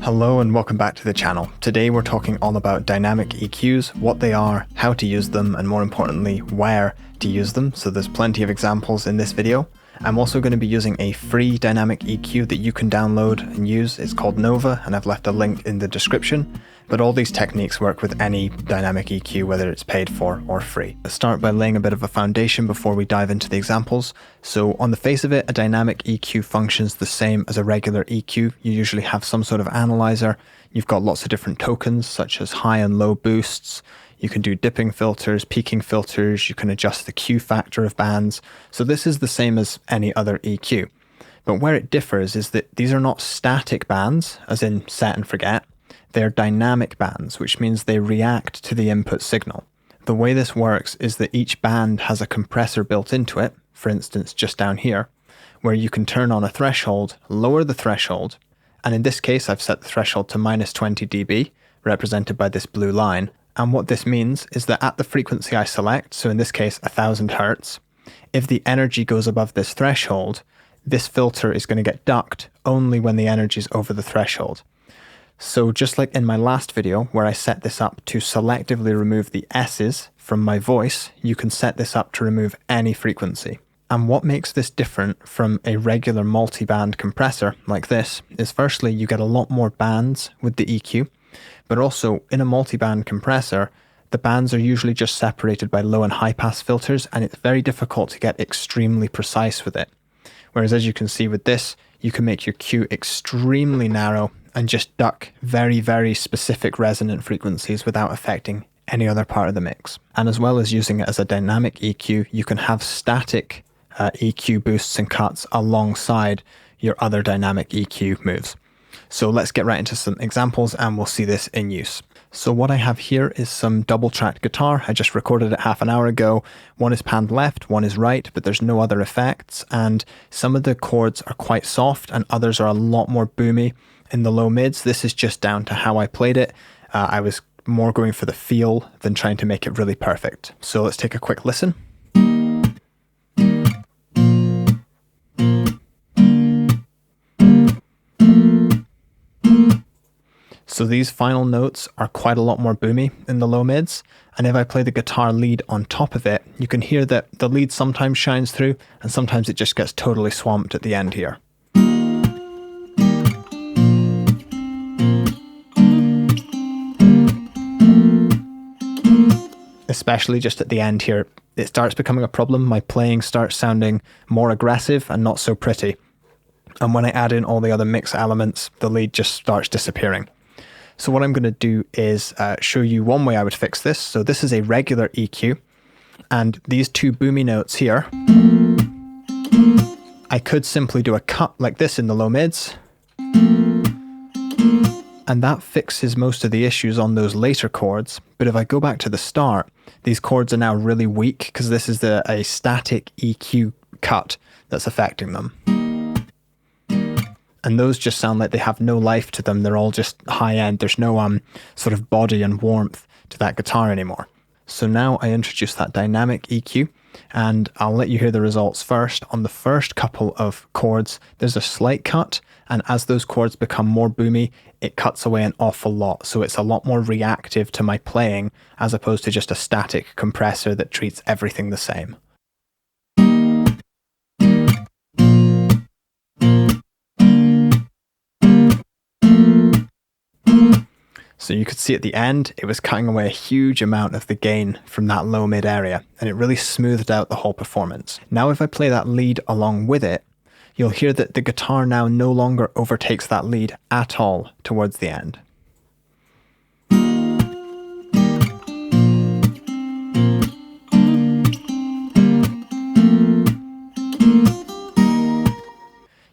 Hello and welcome back to the channel. Today we're talking all about dynamic EQs, what they are, how to use them, and more importantly, where to use them. So there's plenty of examples in this video. I'm also going to be using a free dynamic EQ that you can download and use. It's called Nova, and I've left a link in the description. But all these techniques work with any dynamic EQ, whether it's paid for or free. Let's start by laying a bit of a foundation before we dive into the examples. So on the face of it, a dynamic EQ functions the same as a regular EQ. You usually have some sort of analyzer. You've got lots of different tokens, such as high and low boosts. You can do dipping filters, peaking filters. You can adjust the Q factor of bands. So this is the same as any other EQ. But where it differs is that these are not static bands, as in set and forget. They're dynamic bands, which means they react to the input signal. The way this works is that each band has a compressor built into it, for instance just down here, where you can turn on a threshold, lower the threshold, and in this case I've set the threshold to -20 dB, represented by this blue line, and what this means is that at the frequency I select, so in this case 1000 Hz, if the energy goes above this threshold, this filter is going to get ducked only when the energy is over the threshold. So just like in my last video where I set this up to selectively remove the S's from my voice, you can set this up to remove any frequency. And what makes this different from a regular multiband compressor like this is firstly you get a lot more bands with the EQ, but also in a multiband compressor, the bands are usually just separated by low and high pass filters, and it's very difficult to get extremely precise with it. Whereas as you can see with this, you can make your Q extremely narrow and just duck very, very specific resonant frequencies without affecting any other part of the mix. And as well as using it as a dynamic EQ, you can have static EQ boosts and cuts alongside your other dynamic EQ moves. So let's get right into some examples and we'll see this in use. So what I have here is some double-tracked guitar. I just recorded it half an hour ago. One is panned left, one is right, but there's no other effects. And some of the chords are quite soft and others are a lot more boomy in the low mids. This is just down to how I played it. I was more going for the feel than trying to make it really perfect. So let's take a quick listen. So these final notes are quite a lot more boomy in the low mids, and if I play the guitar lead on top of it, you can hear that the lead sometimes shines through and sometimes it just gets totally swamped at the end here. Especially just at the end here, it starts becoming a problem. My playing starts sounding more aggressive and not so pretty. And when I add in all the other mix elements, the lead just starts disappearing. So what I'm going to do is show you one way I would fix this. So this is a regular EQ, and these two boomy notes here, I could simply do a cut like this in the low mids, and that fixes most of the issues on those later chords. But if I go back to the start, these chords are now really weak because this is a static EQ cut that's affecting them. And those just sound like they have no life to them. They're all just high end. There's no sort of body and warmth to that guitar anymore. So now I introduce that dynamic EQ, and I'll let you hear the results first. On the first couple of chords, there's a slight cut, and as those chords become more boomy, it cuts away an awful lot. So it's a lot more reactive to my playing as opposed to just a static compressor that treats everything the same. So you could see at the end, it was cutting away a huge amount of the gain from that low mid area, and it really smoothed out the whole performance. Now if I play that lead along with it, you'll hear that the guitar now no longer overtakes that lead at all towards the end.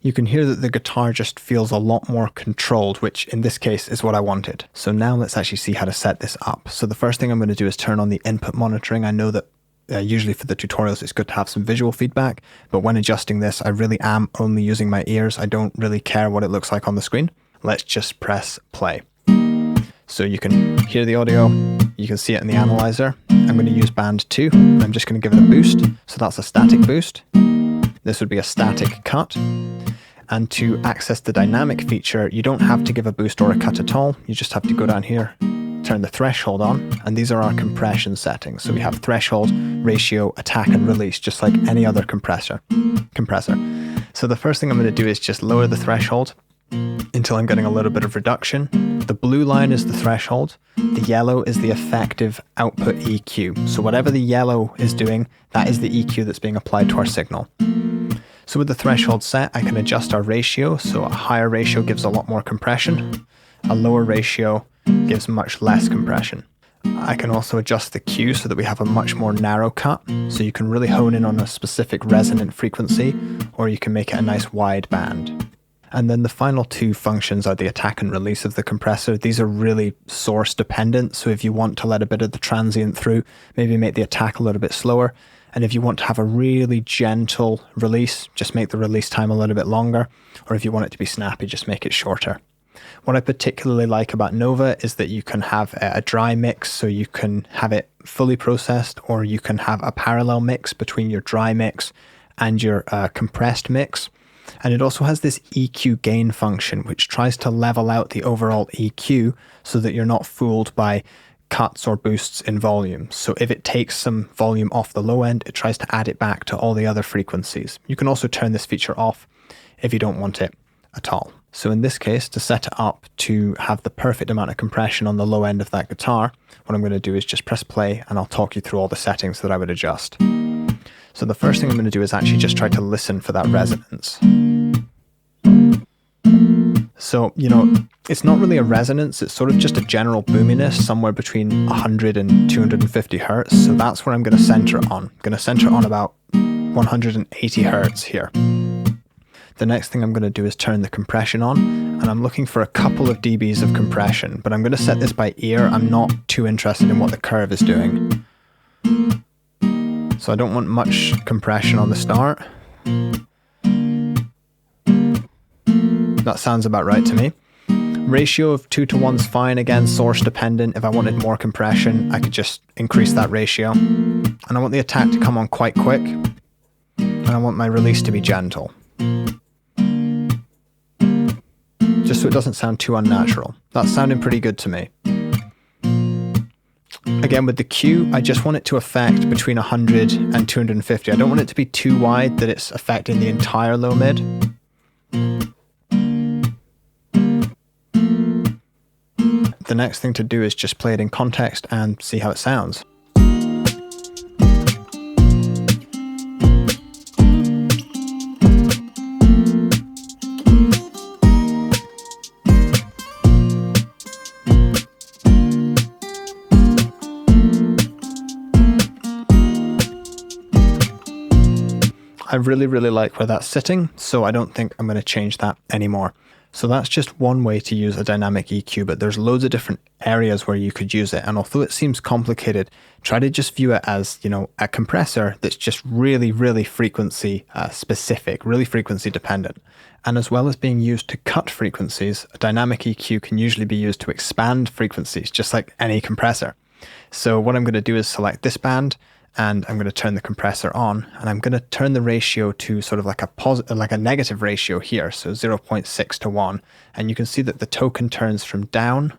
You can hear that the guitar just feels a lot more controlled, which in this case is what I wanted. So now let's actually see how to set this up. So the first thing I'm going to do is turn on the input monitoring. I know that usually for the tutorials it's good to have some visual feedback, but when adjusting this I really am only using my ears. I don't really care what it looks like on the screen. Let's just press play. So you can hear the audio, you can see it in the analyzer. I'm going to use band 2. I'm just going to give it a boost. So that's a static boost. This would be a static cut. And to access the dynamic feature, you don't have to give a boost or a cut at all. You just have to go down here, turn the threshold on, and these are our compression settings. So we have threshold, ratio, attack, and release, just like any other compressor. So the first thing I'm going to do is just lower the threshold until I'm getting a little bit of reduction. The blue line is the threshold. The yellow is the effective output EQ. So whatever the yellow is doing, that is the EQ that's being applied to our signal. So with the threshold set, I can adjust our ratio. So a higher ratio gives a lot more compression. A lower ratio gives much less compression. I can also adjust the Q so that we have a much more narrow cut. So you can really hone in on a specific resonant frequency, or you can make it a nice wide band. And then the final two functions are the attack and release of the compressor. These are really source dependent. So if you want to let a bit of the transient through, maybe make the attack a little bit slower. And if you want to have a really gentle release, just make the release time a little bit longer. Or if you want it to be snappy, just make it shorter. What I particularly like about Nova is that you can have a dry mix, so you can have it fully processed, or you can have a parallel mix between your dry mix and your compressed mix. And it also has this EQ gain function, which tries to level out the overall EQ so that you're not fooled by cuts or boosts in volume. So if it takes some volume off the low end, it tries to add it back to all the other frequencies. You can also turn this feature off if you don't want it at all. So in this case, to set it up to have the perfect amount of compression on the low end of that guitar, what I'm going to do is just press play and I'll talk you through all the settings that I would adjust. So the first thing I'm going to do is actually just try to listen for that resonance. So, it's not really a resonance, it's sort of just a general boominess somewhere between 100 and 250 hertz. So that's where I'm going to center on. I'm going to center on about 180 hertz here. The next thing I'm going to do is turn the compression on, and I'm looking for a couple of dBs of compression, but I'm going to set this by ear. I'm not too interested in what the curve is doing. So I don't want much compression on the start. That sounds about right to me. Ratio of 2 to 1 is fine. Again, source dependent. If I wanted more compression, I could just increase that ratio. And I want the attack to come on quite quick. And I want my release to be gentle. Just so it doesn't sound too unnatural. That's sounding pretty good to me. Again, with the Q, I just want it to affect between 100 and 250. I don't want it to be too wide that it's affecting the entire low mid. The next thing to do is just play it in context and see how it sounds. I really like where that's sitting, so I don't think I'm going to change that anymore. So that's just one way to use a dynamic EQ, but there's loads of different areas where you could use it. And although it seems complicated, try to just view it as, a compressor that's just really frequency specific, really frequency dependent. And as well as being used to cut frequencies, a dynamic EQ can usually be used to expand frequencies, just like any compressor. So what I'm going to do is select this band, and I'm going to turn the compressor on, and I'm going to turn the ratio to sort of like a negative ratio here, so 0.6 to 1, and you can see that the token turns from down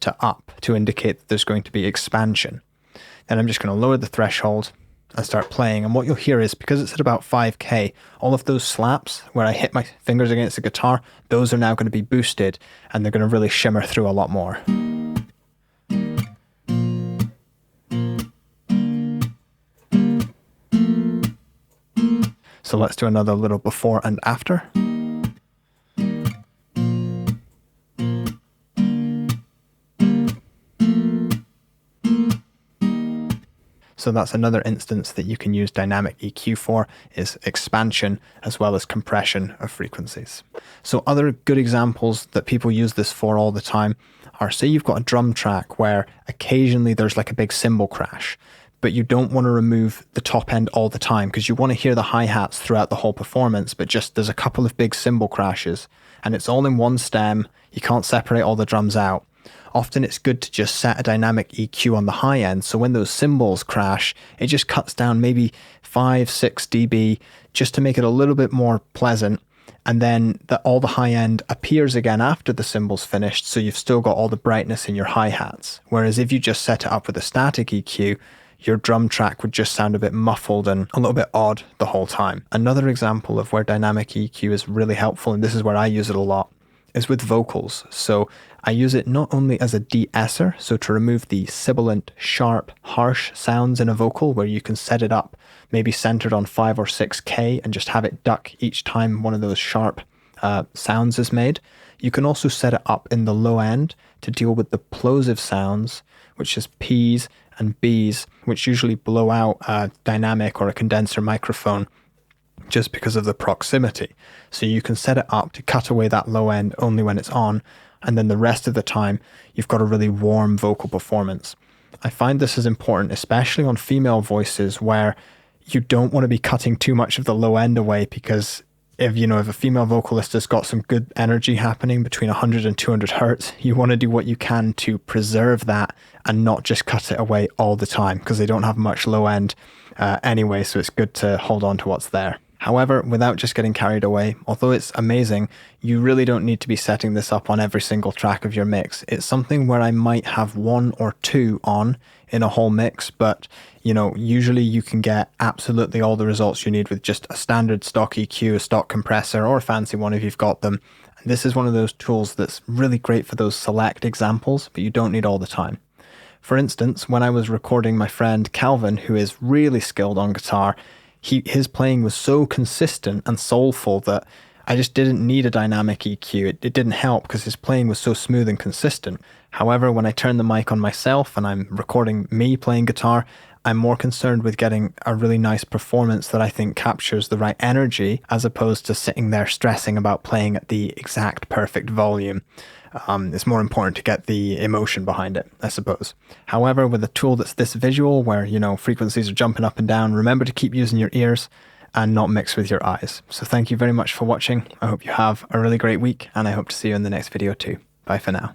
to up to indicate that there's going to be expansion. Then I'm just going to lower the threshold and start playing, and what you'll hear is, because it's at about 5K, all of those slaps where I hit my fingers against the guitar, those are now going to be boosted, and they're going to really shimmer through a lot more. So let's do another little before and after. So that's another instance that you can use dynamic EQ for, is expansion as well as compression of frequencies. So other good examples that people use this for all the time are, say you've got a drum track where occasionally there's like a big cymbal crash, but you don't want to remove the top end all the time because you want to hear the hi-hats throughout the whole performance, but just there's a couple of big cymbal crashes and it's all in one stem. You can't separate all the drums out. Often it's good to just set a dynamic EQ on the high end, so when those cymbals crash, it just cuts down maybe 5-6 dB just to make it a little bit more pleasant. And then all the high end appears again after the cymbal's finished, so you've still got all the brightness in your hi-hats. Whereas if you just set it up with a static EQ, your drum track would just sound a bit muffled and a little bit odd the whole time. Another example of where dynamic EQ is really helpful, and this is where I use it a lot, is with vocals. So I use it not only as a de-esser, so to remove the sibilant, sharp, harsh sounds in a vocal where you can set it up maybe centered on 5 or 6K and just have it duck each time one of those sharp sounds is made. You can also set it up in the low end to deal with the plosive sounds, which is P's and B's, which usually blow out a dynamic or a condenser microphone just because of the proximity. So you can set it up to cut away that low end only when it's on, and then the rest of the time you've got a really warm vocal performance. I find this is important, especially on female voices where you don't want to be cutting too much of the low end away, because if a female vocalist has got some good energy happening between 100 and 200 hertz, you want to do what you can to preserve that and not just cut it away all the time, because they don't have much low end anyway, so it's good to hold on to what's there. However, without just getting carried away, although it's amazing, you really don't need to be setting this up on every single track of your mix. It's something where I might have 1 or 2 on in a whole mix, but usually you can get absolutely all the results you need with just a standard stock EQ, a stock compressor, or a fancy one if you've got them. And this is one of those tools that's really great for those select examples, but you don't need all the time. For instance, when I was recording my friend Calvin, who is really skilled on guitar, his playing was so consistent and soulful that I just didn't need a dynamic EQ. It didn't help because his playing was so smooth and consistent. However, when I turn the mic on myself and I'm recording me playing guitar, I'm more concerned with getting a really nice performance that I think captures the right energy, as opposed to sitting there stressing about playing at the exact perfect volume. It's more important to get the emotion behind it, I suppose. However, with a tool that's this visual, where, frequencies are jumping up and down, remember to keep using your ears and not mix with your eyes. So thank you very much for watching. I hope you have a really great week, and I hope to see you in the next video too. Bye for now.